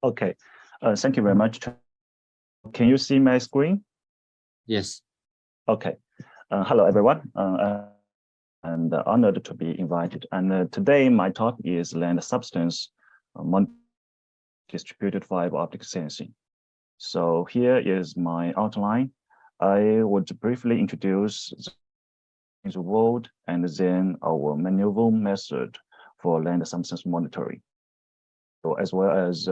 Okay, thank you very much. Can you see my screen? Yes. Okay. Hello, everyone. And honored to be invited. And today my talk is land substance distributed fiber optic sensing. So here is my outline. I would briefly introduce the world and then our maneuver method for land substance monitoring, as well as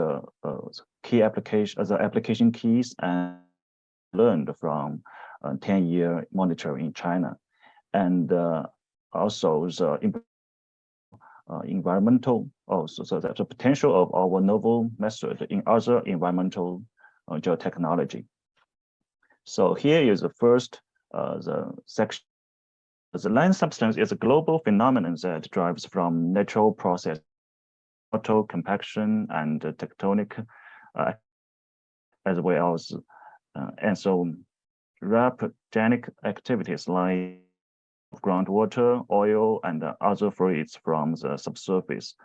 key application, the application keys and learned from 10-year monitoring in China, and also the environmental, so that the potential of our novel method in other environmental geotechnology. So here is the first the section. The land substance is a global phenomenon that drives from natural process, auto compaction and tectonic, as well as anthropogenic activities like groundwater, oil, and other fluids from the subsurface.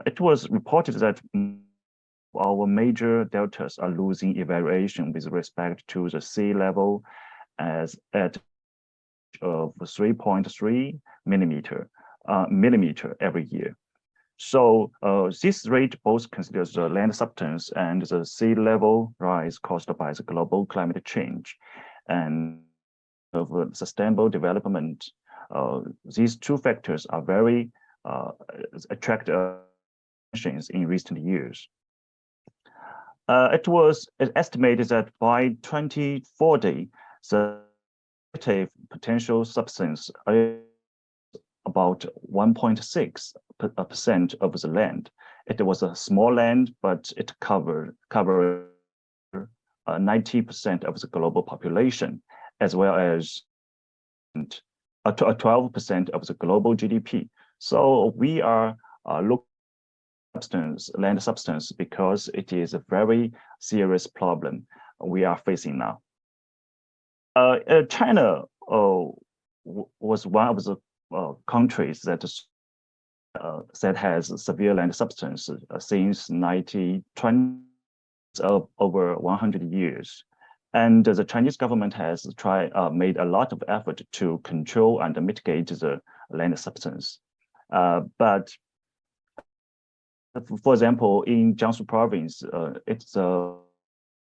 It was reported that our major deltas are losing evaluation with respect to the sea level as at of 3.3 millimeter every year. So this rate both considers the land substance and the sea level rise caused by the global climate change and of sustainable development. These two factors are very attractive in recent years. It was estimated that by 2040, the potential substance about 1.6% of the land. It was a small land, but it covered 90% of the global population, as well as 12% of the global GDP. So we are looking at land substance because it is a very serious problem we are facing now. China was one of the countries that has severe land substance since 1920, over 100 years. And the Chinese government has made a lot of effort to control and mitigate the land substance. But for example, in Jiangsu province, its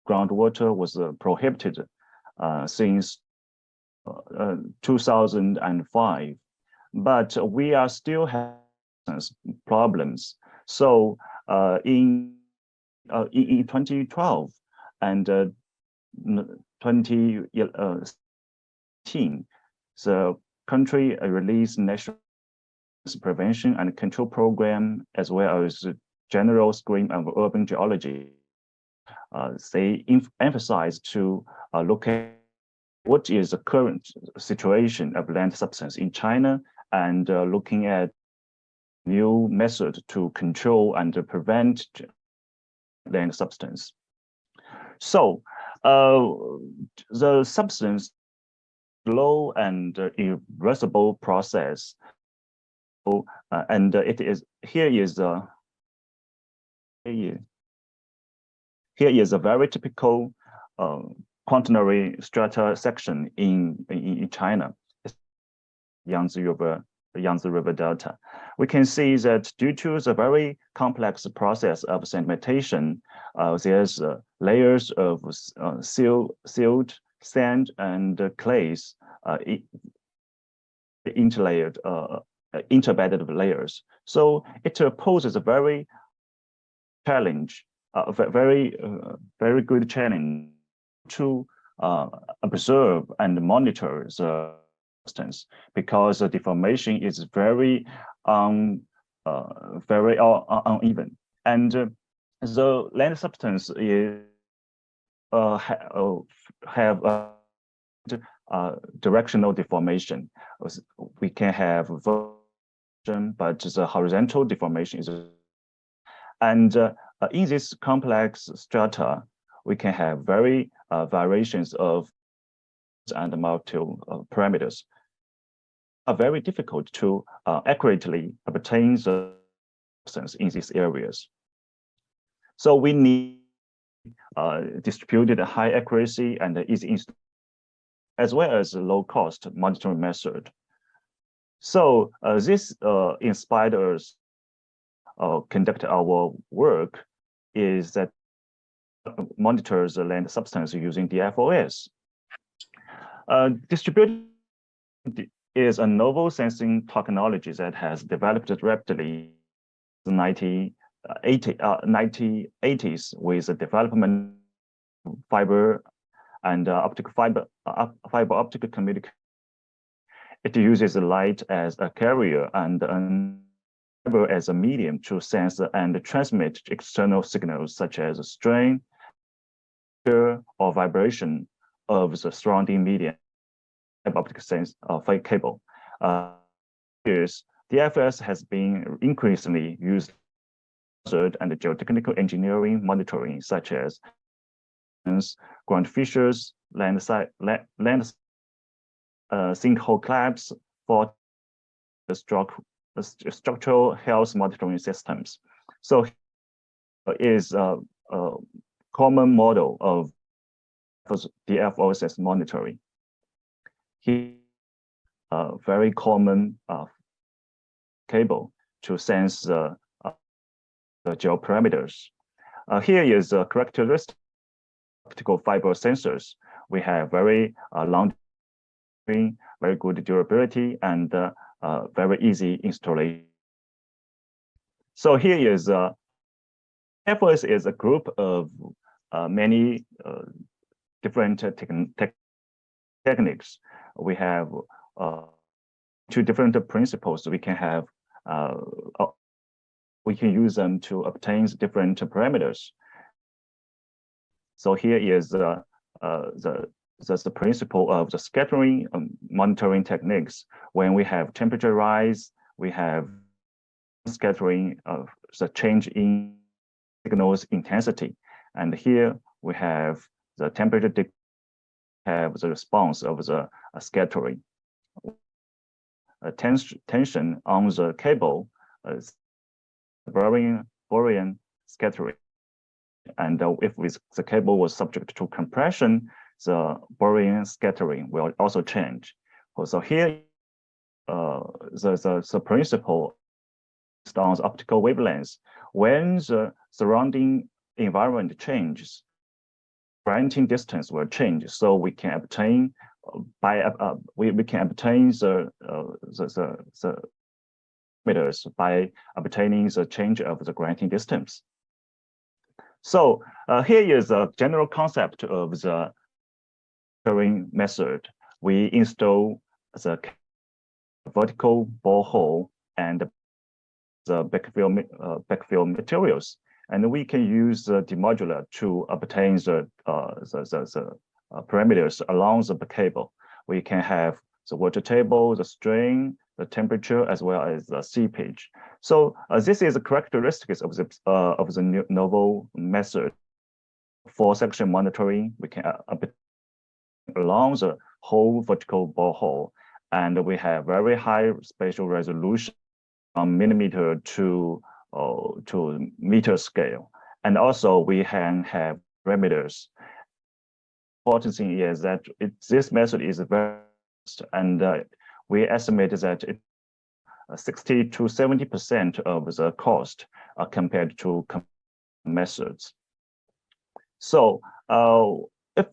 groundwater was prohibited since 2005, but we are still having problems. So in 2012 and 2018, the country released national prevention and control program, as well as general screen of urban geology. They emphasize to look at what is the current situation of land substance in China and looking at new method to control and prevent land substance. So the substance slow and irreversible process. And it is here is a very typical quaternary strata section in China, Yangtze River Delta. We can see that due to the very complex process of sedimentation, there's layers of sealed sand and clays interbedded layers. So it poses a very very good challenge to observe and monitor the substance, because the deformation is very uneven, and the land substance is have directional deformation. We can have vertical, but the horizontal deformation is, and in this complex strata, we can have very variations of and multiple parameters. Are very difficult to accurately obtain the substance in these areas. So we need distributed high accuracy and easy install, as well as a low cost monitoring method. So this inspired us conduct our work is that monitors the land substance using DFOS. Distributed is a novel sensing technology that has developed rapidly in the 1980s with the development of fiber and fiber optic communication. It uses light as a carrier and fiber as a medium to sense and transmit external signals such as strain or vibration of the surrounding medium optic sense cable. Years, DFS has been increasingly used and geotechnical engineering monitoring, such as ground fissures, land sinkhole collapse for the structural health monitoring systems. So is a common model of DFOS monitoring. Here, very common cable to sense the geoparameters. Here is a characteristic optical fiber sensors. We have very long, very good durability, and very easy installation. So here is FOS is a group of many different techniques. We have two different principles. We can have we can use them to obtain different parameters. So here is the principle of the scattering monitoring techniques. When we have temperature rise, we have scattering of the change in signals intensity. And here we have the temperature have the response of the scattering. Tension on the cable is Borean scattering. And if the cable was subject to compression, the Borean scattering will also change. So here, the principle on optical wavelengths. When the surrounding environment changes, granting distance will change. So we can obtain we can obtain the meters by obtaining the change of the granting distance. So here is a general concept of the monitoring method. We install the vertical borehole and the backfill materials, and we can use the demodular to obtain the parameters along the cable. We can have the water table, the strain, the temperature, as well as the seepage. So this is the characteristics of the novel method. For section monitoring, we can along the whole vertical borehole, and we have very high spatial resolution from millimeter to meter scale. And also we can have parameters. Important thing is that this method is very fast, and we estimate that 60 to 70% of the cost compared to methods. So if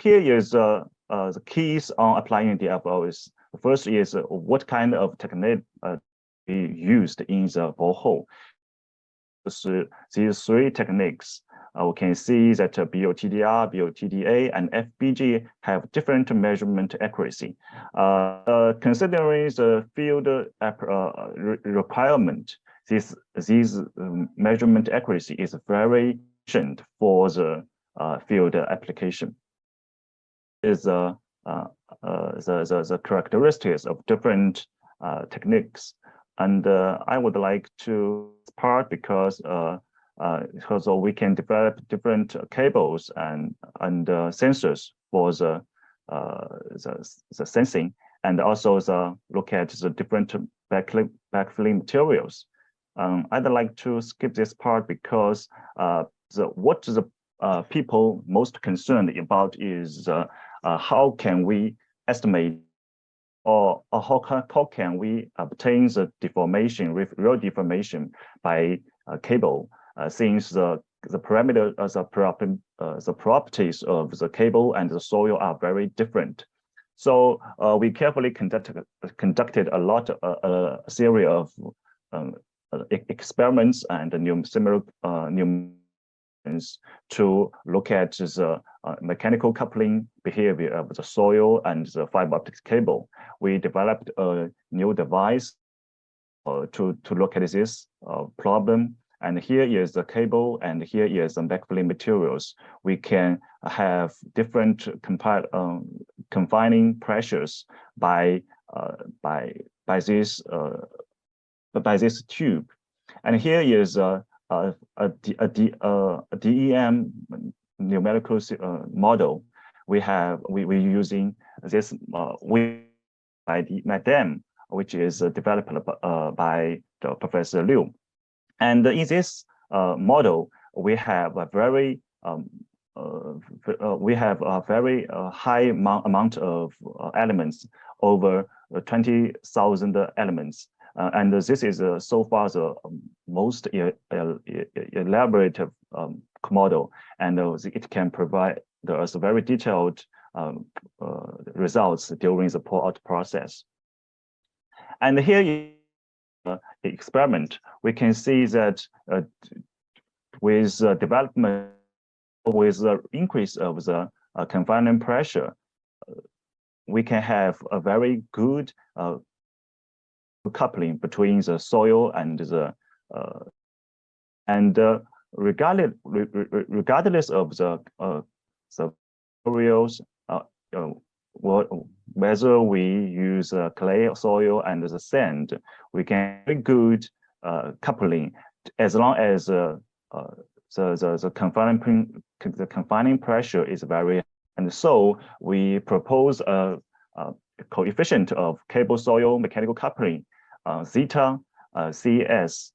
here is the keys on applying DFOS. The first is what kind of technique be used in the borehole. These three techniques, we can see that BOTDR, BOTDA, and FBG have different measurement accuracy. Considering the field requirement, these measurement accuracy is very efficient for the field application. Is the characteristics of different techniques, and I would like to start because we can develop different cables and sensors for the sensing, and also look at the different backfilling materials. I'd like to skip this part because what the people most concerned about is how can we estimate or how can we obtain the deformation, real deformation by cable, since the properties of the cable and the soil are very different. So we carefully conducted a series of experiments and similar to look at the mechanical coupling behavior of the soil and the fiber optic cable. We developed a new device to look at this problem. And here is the cable, and here is the backfilling materials. We can have different confining pressures by this tube. And here is a DEM numerical model. We're using this by DEM, which is developed by Professor Liu. And in this model, we have a very high amount of elements, over 20,000 elements. And this is so far the most elaborate model, and it can provide us very detailed results during the pour-out process. And here experiment, we can see that with development, with the increase of the confining pressure, we can have a very good coupling between the soil and the regardless of the materials, whether we use clay, soil, and the sand, we can have good coupling as long as the confining pressure is very. And so we propose a coefficient of cable soil mechanical coupling, zeta CS,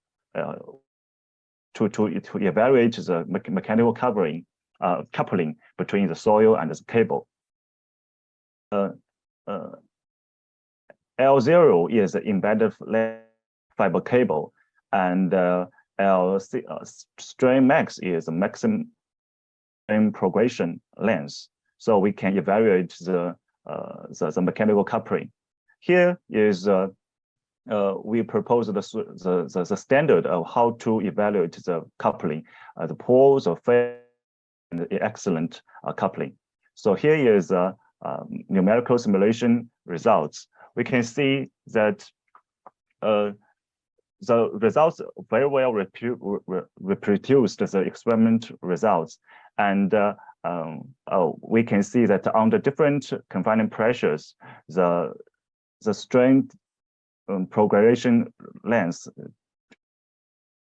to evaluate the mechanical coupling between the soil and the cable. L0 is the embedded fiber cable, and strain max is the maximum progression length. So we can evaluate the mechanical coupling. Here is we propose the standard of how to evaluate the coupling, the poles of fair and the excellent coupling. So here is numerical simulation results. We can see that the results very well reproduced the experiment results, and we can see that under different confining pressures, the strain progression length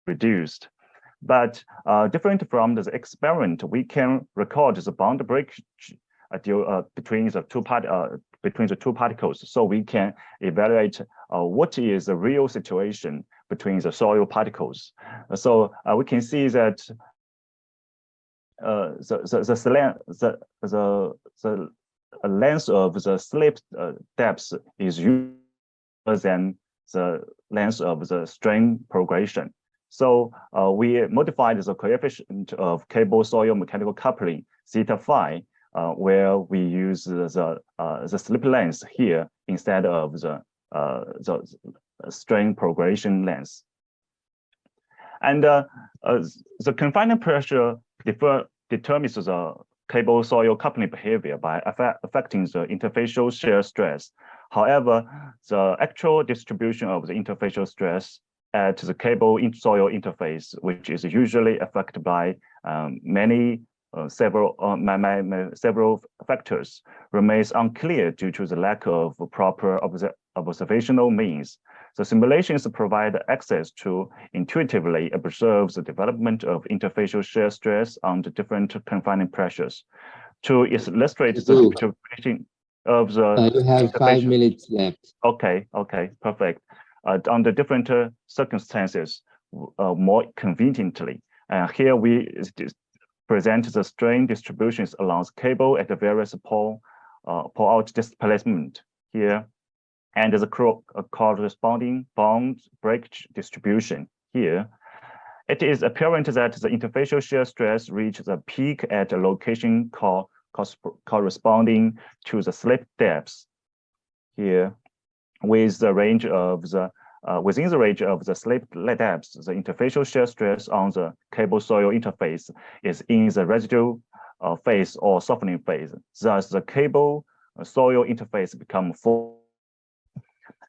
reduced. But different from the experiment, we can record the bound breakage between the two particles, so we can evaluate what is the real situation between the soil particles. So we can see that the length of the slip depth is usually than the length of the strain progression. So we modified the coefficient of cable soil mechanical coupling zeta phi, where we use the slip length here instead of the strain progression length. And the confining pressure determines the cable soil coupling behavior by affecting the interfacial shear stress. However, the actual distribution of the interfacial stress at the cable soil interface, which is usually affected by several factors, remains unclear due to the lack of proper observational means. The simulations provide access to intuitively observe the development of interfacial shear stress under different confining pressures. To illustrate the distribution of the you have 5 minutes left. Okay, perfect. Under different circumstances, more conveniently. Here we present the strain distributions along the cable at the various pole out displacement here, and the corresponding bond breakage distribution here. It is apparent that the interfacial shear stress reaches a peak at a location corresponding to the slip depths here, with the range of the within the range of the slip depths, the interfacial shear stress on the cable soil interface is in the residual phase or softening phase. Thus, the cable soil interface becomes full.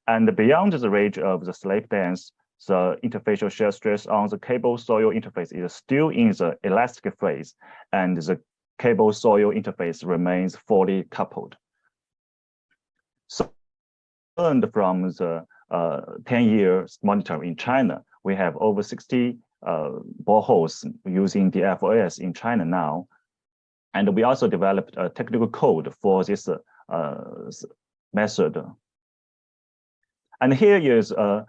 And beyond the range of the slip depths, the interfacial shear stress on the cable soil interface is still in the elastic phase, and the cable soil interface remains fully coupled. So, learned from the 10 years monitoring in China, we have over 60 boreholes using the FOS in China now. And we also developed a technical code for this method. And here is an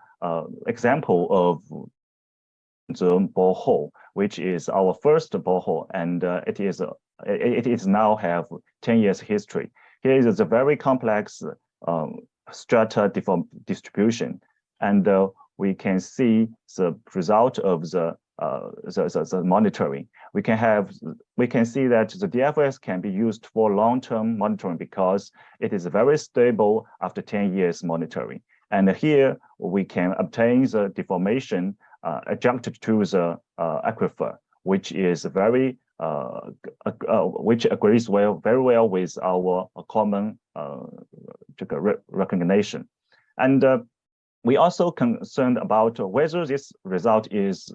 example of the borehole, which is our first borehole, and it is now have 10 years history. Here is a very complex strata distribution, and we can see the result of the monitoring. We can see that the DFS can be used for long-term monitoring because it is very stable after 10 years monitoring. And here we can obtain the deformation adjuncted to the aquifer, which is which agrees very well with our common recognition. And we also concerned about whether this result is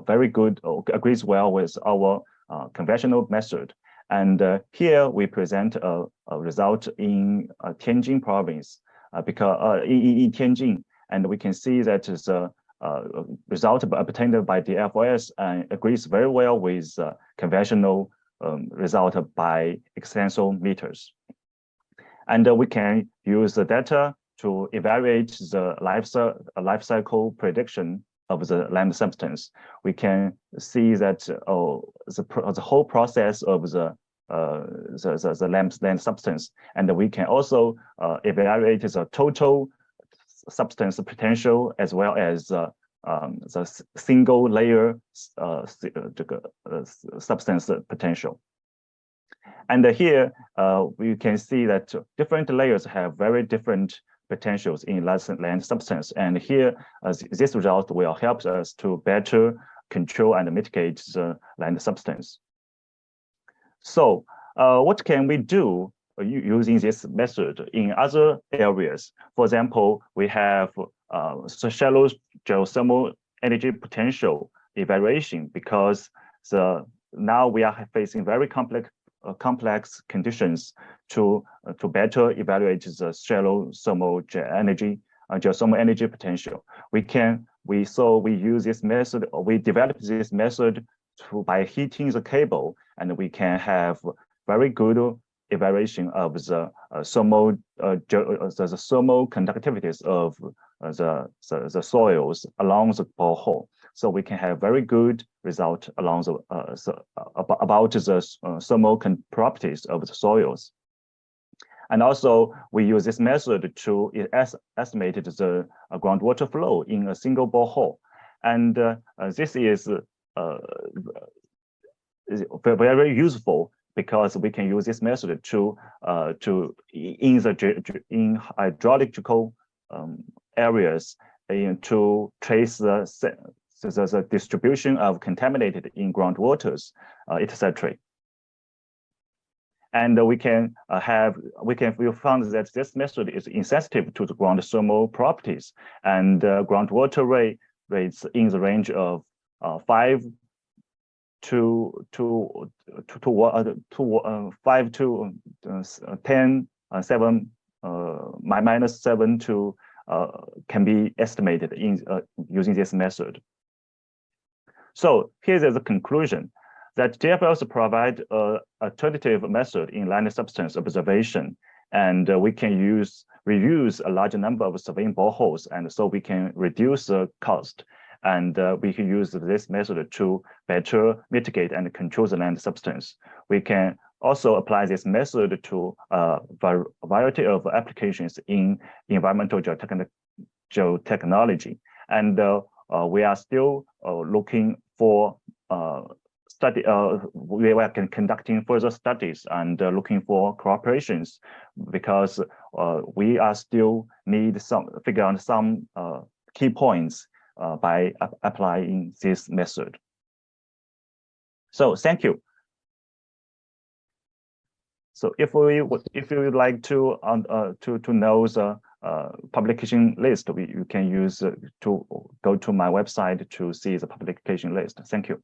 very good or agrees well with our conventional method. And here we present a result in Tianjin province, because in Tianjin, and we can see that the result obtained by the FOS agrees very well with conventional result by extensometers. And we can use the data to evaluate the life cycle prediction of the land substance. We can see that the whole process of the land substance, and we can also evaluate the total substance potential as well as the single layer substance potential. And here we can see that different layers have very different potentials in land substance. And here this result will help us to better control and mitigate the land substance. So what can we do using this method in other areas? For example, we have shallow geothermal energy potential evaluation, because now we are facing very complex conditions to better evaluate the shallow thermal geothermal energy potential. We use this method. We developed this method by heating the cable, and we can have very good evaluation of the thermal conductivities of the soils along the borehole. So we can have very good result along about the thermal properties of the soils. And also we use this method to estimate the groundwater flow in a single borehole. And this is very useful, because we can use this method in hydrological areas to trace the distribution of contaminated in groundwaters, etc. And we found that this method is insensitive to the ground thermal properties, and groundwater rates in the range of 5 to 5 to 10, 7, -7 to can be estimated in using this method. So here's the conclusion, that DFLs provide an alternative method in land substance observation, and we can reuse a larger number of surveying boreholes, and so we can reduce the cost. and we can use this method to better mitigate and control the land substance. We can also apply this method to a variety of applications in environmental geotechnology. And we are still looking for we are conducting further studies and looking for cooperations, because we are still need figure out some key points by applying this method. So thank you. So if you would like to know the publication list, you can use to go to my website to see the publication list. Thank you.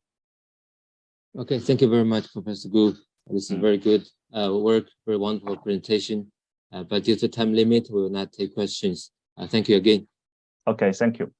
Okay, thank you very much, Professor Gu. This is very good work, very wonderful presentation. But due to time limit, we will not take questions. Thank you again. Okay, thank you.